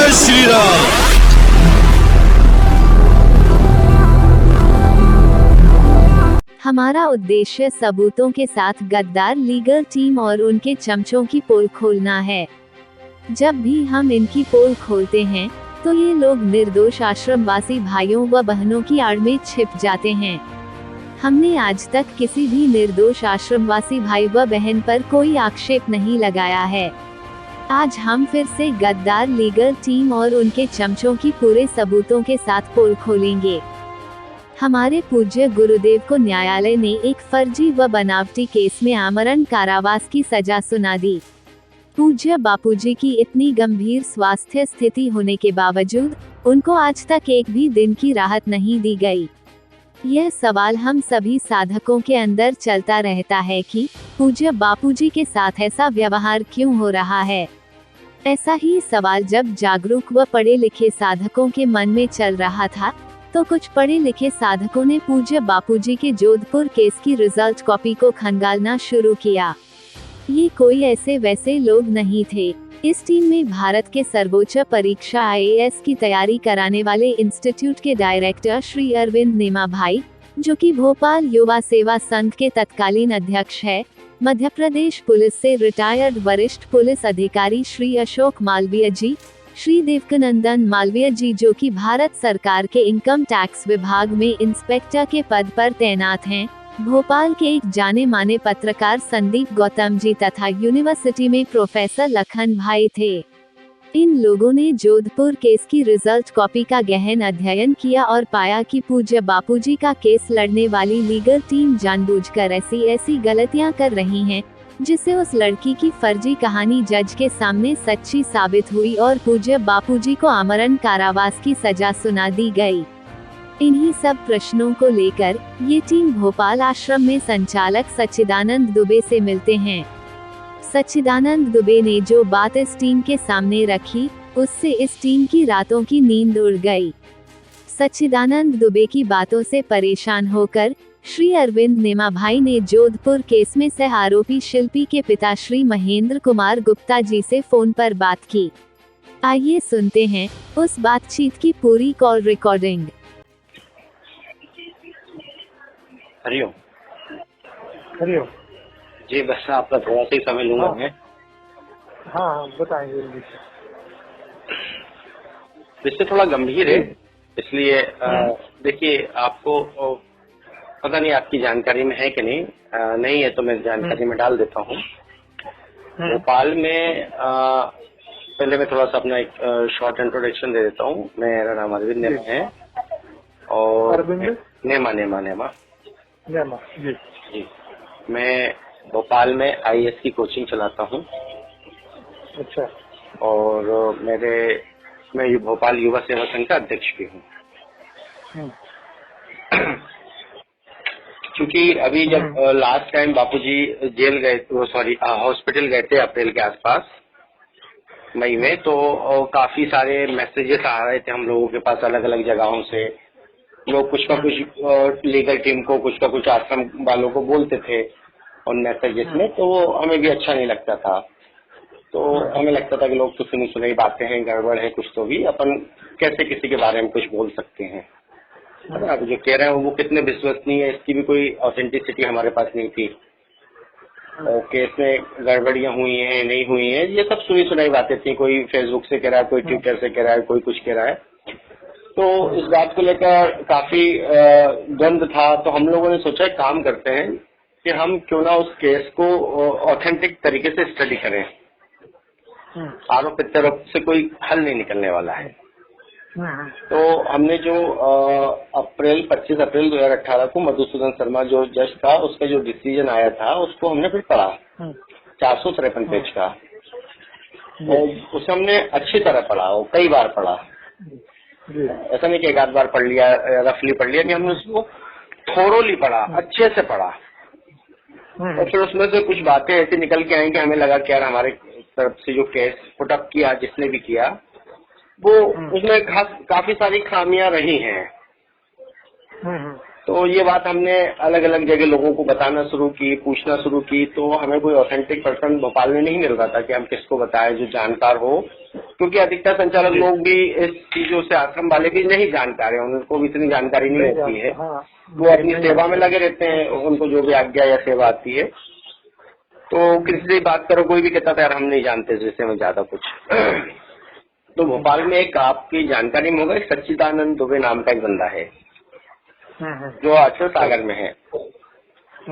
जय श्री राम। हमारा उद्देश्य सबूतों के साथ गद्दार लीगल टीम और उनके चमचों की पोल खोलना है। जब भी हम इनकी पोल खोलते हैं तो ये लोग निर्दोष आश्रमवासी भाइयों व बहनों की आड़ में छिप जाते हैं। हमने आज तक किसी भी निर्दोष आश्रमवासी भाई व बहन पर कोई आक्षेप नहीं लगाया है। आज हम फिर से गद्दार लीगल टीम और उनके चमचों की पूरे सबूतों के साथ पोल खोलेंगे। हमारे पूज्य गुरुदेव को न्यायालय ने एक फर्जी व बनावटी केस में आमरण कारावास की सजा सुना दी। पूज्य बापूजी की इतनी गंभीर स्वास्थ्य स्थिति होने के बावजूद उनको आज तक एक भी दिन की राहत नहीं दी गई। यह सवाल हम सभी साधकों के अंदर चलता रहता है कि पूज्य बापूजी के साथ ऐसा व्यवहार क्यों हो रहा है। ऐसा ही सवाल जब जागरूक व पढ़े लिखे साधकों के मन में चल रहा था तो कुछ पढ़े लिखे साधकों ने पूज्य बापूजी के जोधपुर केस की रिजल्ट कॉपी को खंगालना शुरू किया। ये कोई ऐसे वैसे लोग नहीं थे। इस टीम में भारत के सर्वोच्च परीक्षा IAS की तैयारी कराने वाले इंस्टीट्यूट के डायरेक्टर श्री अरविंद नेमा भाई, जो कि भोपाल युवा सेवा संघ के तत्कालीन अध्यक्ष है, मध्य प्रदेश पुलिस से रिटायर्ड वरिष्ठ पुलिस अधिकारी श्री अशोक मालवीय जी, श्री देवकानंदन मालवीय जी जो कि भारत सरकार के इनकम टैक्स विभाग में इंस्पेक्टर के पद पर तैनात हैं, भोपाल के एक जाने माने पत्रकार संदीप गौतम जी तथा यूनिवर्सिटी में प्रोफेसर लखन भाई थे। इन लोगों ने जोधपुर केस की रिजल्ट कॉपी का गहन अध्ययन किया और पाया कि पूज्य बापूजी का केस लड़ने वाली लीगल टीम जानबूझकर ऐसी गलतियां कर रही हैं, जिससे उस लड़की की फर्जी कहानी जज के सामने सच्ची साबित हुई और पूज्य बापूजी को आमरण कारावास की सजा सुना दी गई। इन्हीं सब प्रश्नों को लेकर ये टीम भोपाल आश्रम में संचालक सच्चिदानंद दुबे से मिलते हैं। सच्चिदानंद दुबे ने जो बात इस टीम के सामने रखी, उससे इस टीम की रातों की नींद उड़ गई। सच्चिदानंद दुबे की बातों से परेशान होकर श्री अरविंद नेमा भाई ने जोधपुर केस में सह आरोपी शिल्पी के पिता श्री महेंद्र कुमार गुप्ता जी से फोन पर बात की। आइए सुनते हैं उस बातचीत की पूरी कॉल रिकॉर्डिंग। हरिओम। हरिओम। जी बस आपका थोड़ा सा ही समय लूंगा मैं। हाँ बताएंगे जल्दी से। विषय थोड़ा गंभीर है, इसलिए देखिए आपको पता नहीं आपकी जानकारी में है कि नहीं, नहीं है तो मैं जानकारी में डाल देता हूँ। भोपाल में पहले मैं थोड़ा सा अपना एक शॉर्ट इंट्रोडक्शन दे देता हूँ। मेरा नाम अरविंद नेमा है और नेमा नेमा नेमा नेमा जी जी मैं भोपाल में IAS की कोचिंग चलाता हूँ। अच्छा। और मैं भोपाल युवा सेवा संघ का अध्यक्ष भी हूँ। क्योंकि अभी जब लास्ट टाइम बापूजी जेल गए, हॉस्पिटल गए थे अप्रैल के आसपास मई में, तो काफी सारे मैसेजेस आ रहे थे हम लोगों के पास अलग अलग जगहों से। लोग कुछ का कुछ लीगल टीम को, कुछ का कुछ आश्रम वालों को बोलते थे उन मैसेजेस में, तो हमें भी अच्छा नहीं लगता था। तो हमें लगता था कि लोग तो सुनी सुनाई बातें हैं, गड़बड़ है कुछ, तो भी अपन कैसे किसी के बारे में कुछ बोल सकते हैं। आप जो कह रहे हैं वो कितने विश्वसनीय है, इसकी भी कोई ऑथेंटिसिटी हमारे पास नहीं थी। और केस में गड़बड़ियां हुई हैं नहीं हुई हैं, ये सब सुनी सुनाई बातें थी। कोई फेसबुक से कह रहा है, कोई ट्विटर से कह रहा है, कोई कुछ कह रहा है। तो इस बात को लेकर काफी द्वंद था। तो हम लोगों ने सोचा काम करते हैं कि हम क्यों ना उस केस को ऑथेंटिक तरीके से स्टडी करें। आरोप प्रत्यारोप से कोई हल नहीं निकलने वाला है। तो हमने जो 25 अप्रैल 2018 को मधुसूदन शर्मा जो जज था, उसका जो डिसीजन आया था उसको हमने फिर पढ़ा, 453 पेज का। उसे हमने अच्छी तरह पढ़ा, वो कई बार पढ़ा। ऐसा नहीं कि एक आध बार पढ़ लिया, रफली पढ़ लिया, कि हमने उसको थोरोली पढ़ा, अच्छे से पढ़ा। और फिर उसमें से कुछ बातें ऐसी निकल के आई कि हमें लगा कि यार हमारे तरफ से जो केस पुटअप किया, जिसने भी किया, वो उसमें काफी सारी खामियां रही हैं। तो ये बात हमने अलग अलग जगह लोगों को बताना शुरू की, पूछना शुरू की। तो हमें कोई ऑथेंटिक पर्सन भोपाल में नहीं मिल रहा था कि हम किसको बताएं जो जानकार हो, क्योंकि अधिकतर संचालक लोग भी इस चीजों से, आश्रम वाले भी नहीं जानकार है, उनको भी इतनी जानकारी नहीं होती है। हाँ, वो अपनी सेवा में लगे रहते हैं, उनको जो भी आज्ञा या सेवा आती है। तो किसी से बात करो, कोई भी कहता था यार हम नहीं जानते इस विषय में ज्यादा कुछ। तो भोपाल में एक आपकी जानकारी में होगा, एक सच्चिदानंद दुबे नाम का एक बंदा है जो अक्षर सागर में है।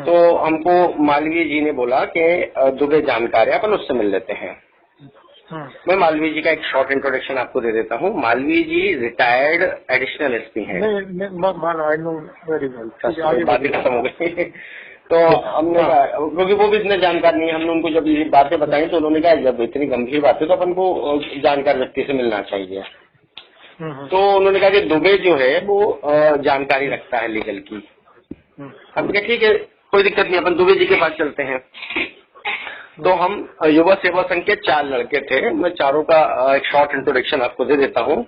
तो हमको मालवीय जी ने बोला कि दुबे जानकार है, अपन उससे मिल लेते हैं। मैं मालवीय जी का एक शॉर्ट इंट्रोडक्शन आपको दे देता हूँ। मालवीय जी रिटायर्ड एडिशनल एसपी हैं। बातें खत्म हो गई। तो हमने कहा, क्योंकि वो भी इतने जानकार नहीं है, हमने उनको जब ये बातें बताई तो उन्होंने कहा जब इतनी गंभीर बात है तो अपन को जानकार व्यक्ति से मिलना चाहिए। तो उन्होंने कहा कि दुबे जो है वो जानकारी रखता है लीगल की। हमने कहा ठीक है, कोई दिक्कत नहीं, अपन दुबे जी के पास चलते हैं। तो हम युवा सेवा संघ के 4 लड़के थे, मैं चारों का एक शॉर्ट इंट्रोडक्शन आपको दे देता हूँ।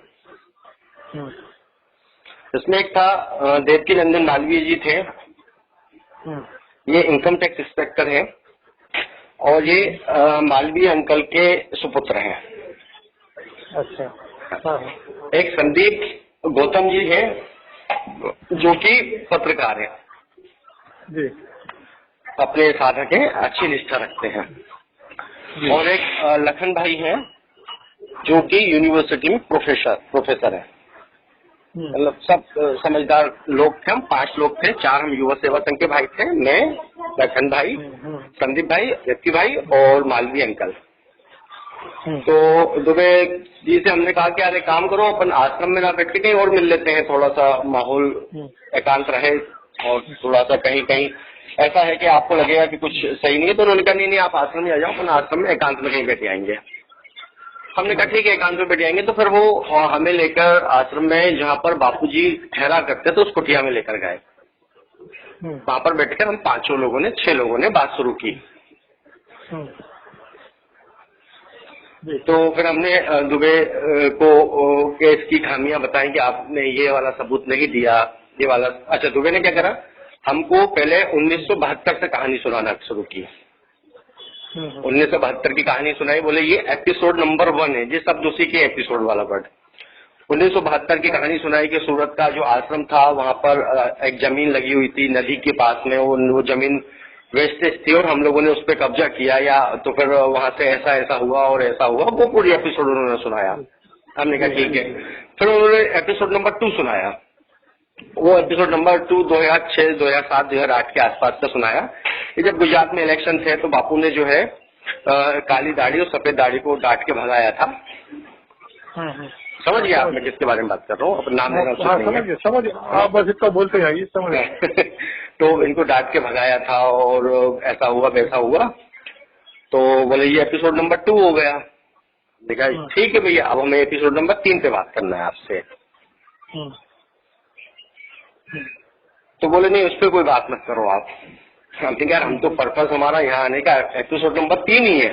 इसमें एक था देवकी नंदन मालवीय जी थे, ये इनकम टैक्स इंस्पेक्टर है, और ये मालवीय अंकल के सुपुत्र हैं। अच्छा। हाँ। एक संदीप गौतम जी है जो कि पत्रकार है जी। अपने साधक है, अच्छी निष्ठा रखते हैं। और एक लखन भाई है जो कि यूनिवर्सिटी में प्रोफेसर है। मतलब सब समझदार लोग थे। हम 5 लोग थे, 4 हम युवा सेवा संघ के भाई थे, मैं, लखन भाई, संदीप भाई, व्यक्ति भाई और मालवीय अंकल। तो दुबे जी से हमने कहा कि यार एक काम करो, अपन आश्रम में ना बैठ के कहीं और मिल लेते हैं, थोड़ा सा माहौल एकांत रहे और थोड़ा सा कहीं कहीं ऐसा है कि आपको लगेगा कि कुछ सही नहीं है। तो उन्होंने कहा नहीं आप आश्रम में आ जाओ, अपन आश्रम में एकांत में कहीं बैठ आएंगे। हमने कहा ठीक है एकांत में बैठ आएंगे। तो फिर वो हमें लेकर आश्रम में जहाँ पर बापूजी ठहरा करते तो उस कुटिया में लेकर गए। वहां पर बैठकर हम 5 लोगों ने 6 लोगों ने बात शुरू की। तो फिर हमने दुबे को केस की खामियां बताई कि आपने ये वाला सबूत नहीं दिया, ये वाला। अच्छा, दुबे ने क्या करा, हमको पहले 1972 से कहानी सुनाना शुरू की। 1972 की कहानी सुनाई, बोले ये एपिसोड नंबर 1 है, ये शब्द उसी के एपिसोड वाला वर्ड। 1972 की कहानी सुनाई कि सूरत का जो आश्रम था वहां पर एक जमीन लगी हुई थी नदी के पास में, वो जमीन वेस्टेज थी और हम लोगों ने उस पर कब्जा किया, या तो फिर वहां से ऐसा ऐसा हुआ और ऐसा हुआ। वो पूरी एपिसोड उन्होंने सुनाया। हमने कहा ठीक है। फिर उन्होंने एपिसोड नंबर 2 सुनाया। वो एपिसोड नंबर 2 2006, 2007, 2008 के आसपास का सुनाया। कि जब गुजरात में इलेक्शन थे तो बापू ने जो है काली दाढ़ी और सफेद दाढ़ी को डांट के भगाया था। समझ गया आप मैं किसके बारे में बात कर रहा हूँ, अपना नाम लेना उचित नहीं है। समझ आप बस इतना बोलते हैं, समझ। तो इनको डांट के भगाया था और ऐसा हुआ वैसा हुआ। तो बोले ये एपिसोड नंबर 2 हो गया। देखा ठीक है भैया, अब हमें एपिसोड नंबर 3 पे बात करना है आपसे। तो बोले नहीं उस पर कोई बात मत करो आप। हम ठीक है, हम तो पर्पस हमारा यहाँ आने का एपिसोड नंबर 3 ही है।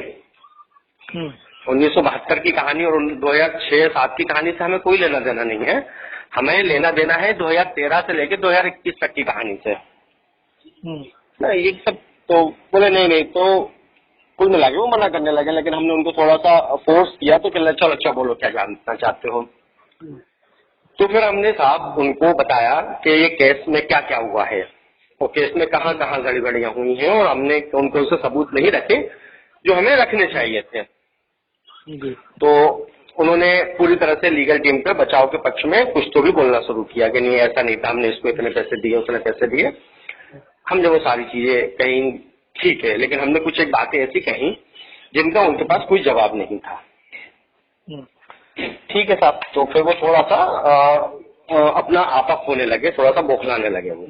1972 की कहानी और 2006-07 की कहानी से हमें कोई लेना देना नहीं है। हमें लेना देना है 2013 से लेकर 2021 तक की कहानी से। ना ये सब। तो बोले नहीं। तो कुल मिला के वो मना करने लगे, लेकिन हमने उनको थोड़ा सा फोर्स किया तो चलो अच्छा बोलो क्या जानना चाहते हो। तो फिर हमने साहब उनको बताया कि ये केस में क्या क्या हुआ है और केस में कहाँ कहाँ गड़बड़ियां हुई हैं, और हमने उनको उसे सबूत नहीं रखे जो हमें रखने चाहिए थे। तो उन्होंने पूरी तरह से लीगल टीम पे बचाव के पक्ष में कुछ तो भी बोलना शुरू किया कि नहीं ऐसा नहीं था, हमने इसको इतने पैसे दिए उसने पैसे दिए। हमने वो सारी चीजें कहीं ठीक है, लेकिन हमने कुछ एक बातें ऐसी कही जिनका उनके पास कोई जवाब नहीं था। ठीक है साहब। तो फिर वो थोड़ा सा अपना आपा खोने लगे, थोड़ा सा बौखलाने लगे वो।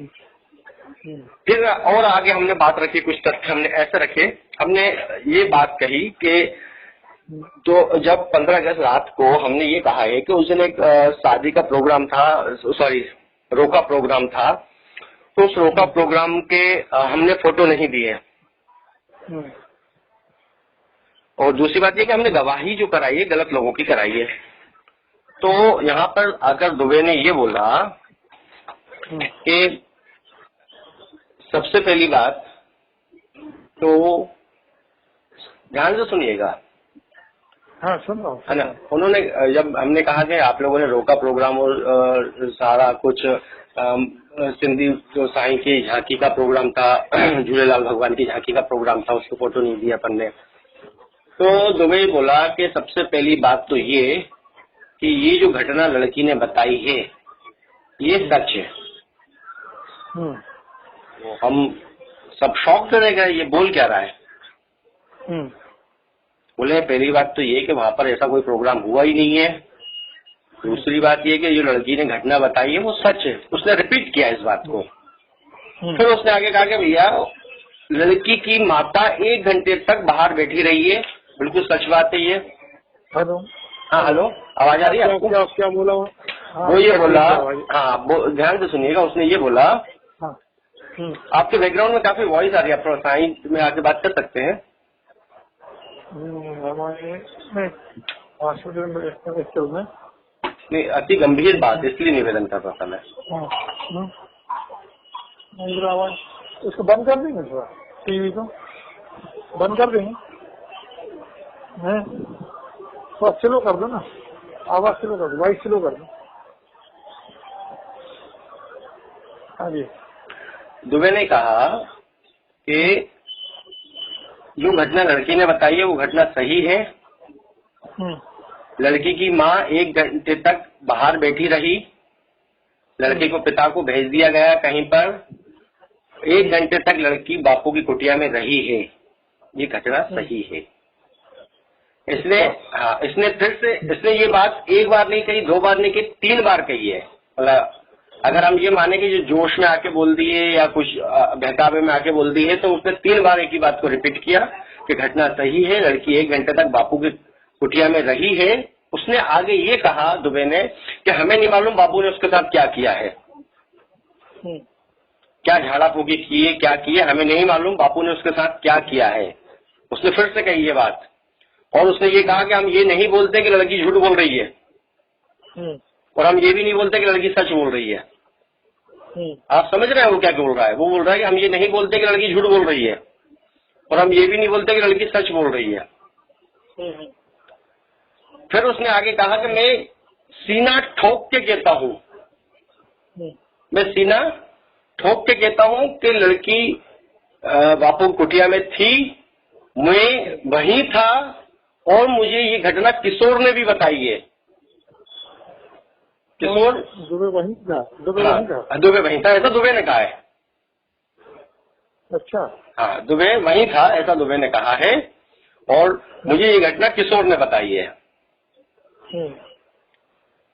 फिर और आगे हमने बात रखी, कुछ तथ्य हमने ऐसे रखे। हमने ये बात कही कि तो जब 15 अगस्त रात को हमने ये कहा है कि उस दिन एक शादी का प्रोग्राम था, सॉरी रोका प्रोग्राम था, तो उस रोका प्रोग्राम के हमने फोटो नहीं दिए। और दूसरी बात ये कि हमने गवाही जो कराई है गलत लोगों की कराई है। तो यहाँ पर आकर दुबे ने ये बोला कि सबसे पहली बात तो ध्यान से सुनिएगा, हाँ सुन रहा हूँ। है ना। उन्होंने जब हमने कहा कि आप लोगों ने रोका प्रोग्राम और सारा कुछ सिंधी जो साईं की झांकी का प्रोग्राम था, झूलेलाल भगवान की झांकी का प्रोग्राम था, उसको फोटो नहीं दिया अपन ने। तो दुबे बोला कि सबसे पहली बात तो ये कि ये जो घटना लड़की ने बताई है ये सच है। तो हम सब शॉक्ड रह गए, ये बोल क्या रहा है। बोले पहली बात तो ये कि वहां पर ऐसा कोई प्रोग्राम हुआ ही नहीं है। दूसरी बात ये कि जो लड़की ने घटना बताई है वो सच है। उसने रिपीट किया इस बात को। फिर उसने आगे कहा कि भैया लड़की की माता 1 घंटे तक बाहर बैठी रही है, बिल्कुल सच बात है ये। हेलो। हाँ हेलो, आवाज आ रही है आपको? क्या बोला वो ये बोला, हाँ ध्यान से सुनिएगा, उसने ये बोला, आपके बैकग्राउंड में काफी वॉइस आ रही है, आप साइंस में आके बात कर सकते हैं। हॉस्पिटल में नहीं, अति गंभीर बात, इसलिए निवेदन कर रहा था मैं। आवाज उसको बंद कर देंगे, थोड़ा टीवी को बंद कर देंगे, थोड़ा स्लो कर दो ना, आवाज स्लो कर दो, वॉइस स्लो कर दो। हाँ जी। दुबे ने कहा कि जो घटना लड़की ने बताई है वो घटना सही है। लड़की की माँ 1 घंटे तक बाहर बैठी रही, लड़के को पिता को भेज दिया गया कहीं पर, 1 घंटे तक लड़की बापू की कुटिया में रही है, ये घटना सही है। इसने फिर से इसने ये बात 1 बार नहीं कही, 2 बार नहीं कही, 3 बार कही है। मतलब अगर हम ये माने कि जो जोश में आके बोल दिए या कुछ बहकावे में आके बोल दी है, तो उसने 3 बार एक ही बात को रिपीट किया कि घटना सही है, लड़की 1 घंटे तक बापू की कुटिया में रही है। उसने आगे ये कहा दुबे ने कि हमें नहीं मालूम बापू ने उसके साथ क्या किया है, क्या झाड़ा फूकी की है, क्या किया, हमें नहीं मालूम बापू ने उसके साथ क्या किया है। उसने फिर से कही ये बात, और उसने ये कहा कि हम ये नहीं बोलते कि लड़की झूठ बोल रही है, और हम ये भी नहीं बोलते कि लड़की सच बोल रही है। आप समझ रहे हैं वो क्या बोल रहा है? वो बोल रहा है कि हम ये नहीं बोलते कि लड़की झूठ बोल रही है, और हम ये भी नहीं बोलते कि लड़की सच बोल रही है। फिर उसने आगे कहा कि मैं सीना ठोक के कहता हूँ, मैं सीना ठोक के कहता हूँ कि लड़की बापू कुटिया में थी, मैं वहीं था, और मुझे ये घटना किशोर ने भी बताई है। किशोर दुबे वहीं था, दुबे वहीं था, ऐसा दुबे ने कहा है। अच्छा। हाँ, दुबे वहीं था, ऐसा दुबे ने कहा है, और मुझे ये घटना किशोर ने बताई है।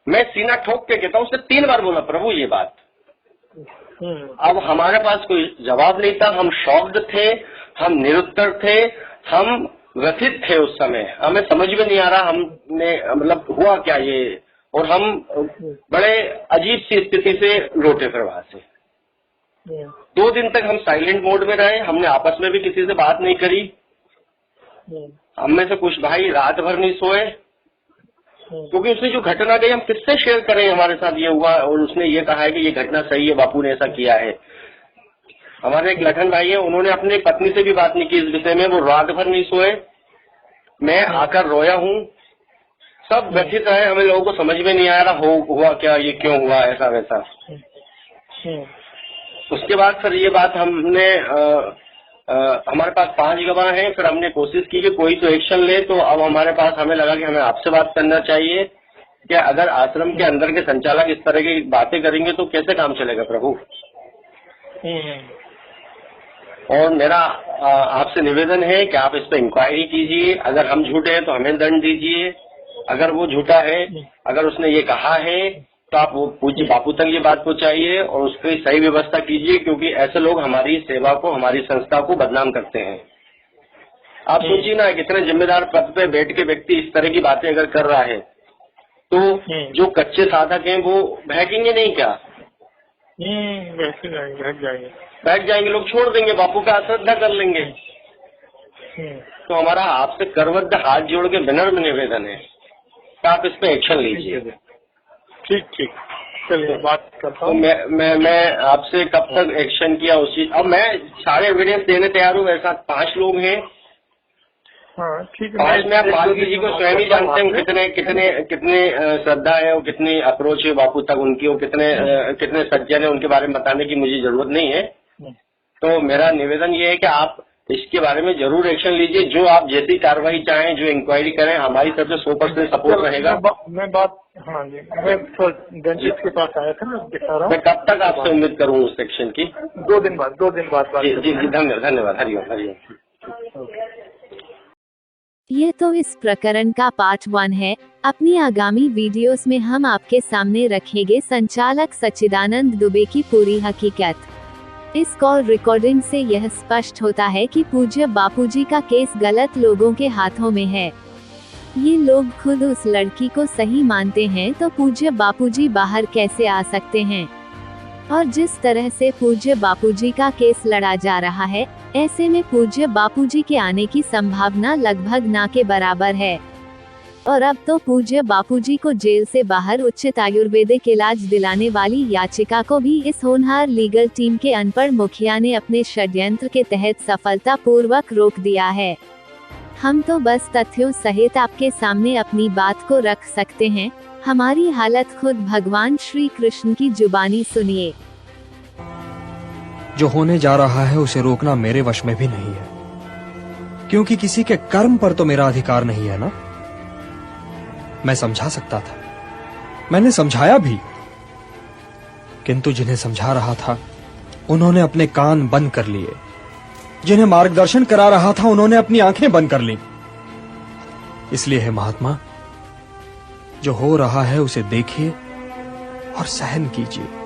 मैं सीना ठोक के कहता हूँ, उसने 3 बार बोला प्रभु ये बात। अब हमारे पास कोई जवाब नहीं था, हम शॉक्ड थे, हम निरुत्तर थे, हम व्यथित थे उस समय, हमें समझ में नहीं आ रहा हमने मतलब हुआ क्या ये, और हम बड़े अजीब सी स्थिति से लौटे फिर वहां से। 2 दिन तक हम साइलेंट मोड में रहे, हमने आपस में भी किसी से बात नहीं करी। हम में से कुछ भाई रात भर नहीं सोए, क्योंकि उसने जो घटना गई हम किससे शेयर करें, हमारे साथ ये हुआ, और उसने ये कहा है कि ये घटना सही है, बापू ने ऐसा किया है। हमारे एक लखन भाई है, उन्होंने अपनी पत्नी से भी बात नहीं की इस विषय में, वो रात भर नहीं सोए, मैं आकर रोया हूँ, सब व्यथित रहे, हमें लोगों को समझ में नहीं आ रहा हुआ क्या, ये क्यों हुआ, ऐसा वैसा। उसके बाद फिर ये बात हमने हमारे पास 5 गवाह हैं, फिर हमने कोशिश की कि कोई तो एक्शन ले, तो अब हमारे पास हमें लगा कि हमें आपसे बात करना चाहिए कि अगर आश्रम के अंदर के संचालक इस तरह की बातें करेंगे तो कैसे काम चलेगा प्रभु। और मेरा आपसे निवेदन है कि आप इस पर इंक्वायरी कीजिए, अगर हम झूठे हैं तो हमें दंड दीजिए, अगर वो झूठा है, अगर उसने ये कहा है तो आप वो पूज्य बापू तक ये बात पहुंचाइए और उसकी सही व्यवस्था कीजिए, क्योंकि ऐसे लोग हमारी सेवा को, हमारी संस्था को बदनाम करते हैं। आप सोचिए ना, कितने जिम्मेदार पद पे बैठ के व्यक्ति इस तरह की बातें अगर कर रहा है, तो जो कच्चे साधक हैं वो बहकेंगे नहीं क्या? बैठ जाएंगे, लोग छोड़ देंगे, बापू का अश्रद्धा कर लेंगे। तो हमारा आपसे करवद्ध हाथ जोड़ के विनम्र निवेदन है कि आप इस पे एक्शन लीजिए। ठीक, चलिए बात करता हूँ। तो मैं आपसे कब तक एक्शन किया उस चीज, अब मैं सारे एविडेंस देने तैयार हूँ। मेरे साथ 5 लोग हैं, हाँ ठीक है। और इसमें आप मालवीय जी को स्वयं ही जानते हैं, कितने कितने कितने श्रद्धा है और कितनी अप्रोच है बापू तक उनकी, और कितने सज्जन है, उनके बारे में बताने की मुझे जरूरत नहीं है। तो मेरा निवेदन ये है कि आप इसके बारे में जरूर एक्शन लीजिए, जो आप जैसी कार्रवाई चाहें, जो इंक्वायरी करें, हमारी तरफ से 100% सपोर्ट रहेगा। मैं बात, हाँ जी, मैं डेंटिस्ट के पास आया था ना, दिखा रहा हूँ। मैं कब तक आपसे उम्मीद करूँ उस सेक्शन की? 2 दिन बाद बात जी जी धन्यवाद, हरिओम हरिओम। ये तो इस प्रकरण का पार्ट 1 है। अपनी आगामी वीडियोस में हम आपके सामने रखेंगे संचालक सच्चिदानंद दुबे की पूरी हकीकत। इस कॉल रिकॉर्डिंग से यह स्पष्ट होता है कि पूज्य बापूजी का केस गलत लोगों के हाथों में है। ये लोग खुद उस लड़की को सही मानते हैं, तो पूज्य बापूजी बाहर कैसे आ सकते हैं? और जिस तरह से पूज्य बापूजी का केस लड़ा जा रहा है, ऐसे में पूज्य बापूजी के आने की संभावना लगभग ना के बराबर है। और अब तो पूज्य बापूजी को जेल से बाहर उचित आयुर्वेदिक इलाज दिलाने वाली याचिका को भी इस होनहार लीगल टीम के अनपढ़ मुखिया ने अपने षड्यंत्र के तहत सफलतापूर्वक रोक दिया है। हम तो बस तथ्यों सहित आपके सामने अपनी बात को रख सकते हैं। हमारी हालत खुद भगवान श्री कृष्ण की जुबानी सुनिए। जो होने जा रहा है उसे रोकना मेरे वश में भी नहीं है, क्योंकि किसी के कर्म पर तो मेरा अधिकार नहीं है ना। मैं समझा सकता था, मैंने समझाया भी, किंतु जिन्हें समझा रहा था उन्होंने अपने कान बंद कर लिए, जिन्हें मार्गदर्शन करा रहा था उन्होंने अपनी आंखें बंद कर ली। इसलिए है महात्मा, जो हो रहा है उसे देखिए और सहन कीजिए।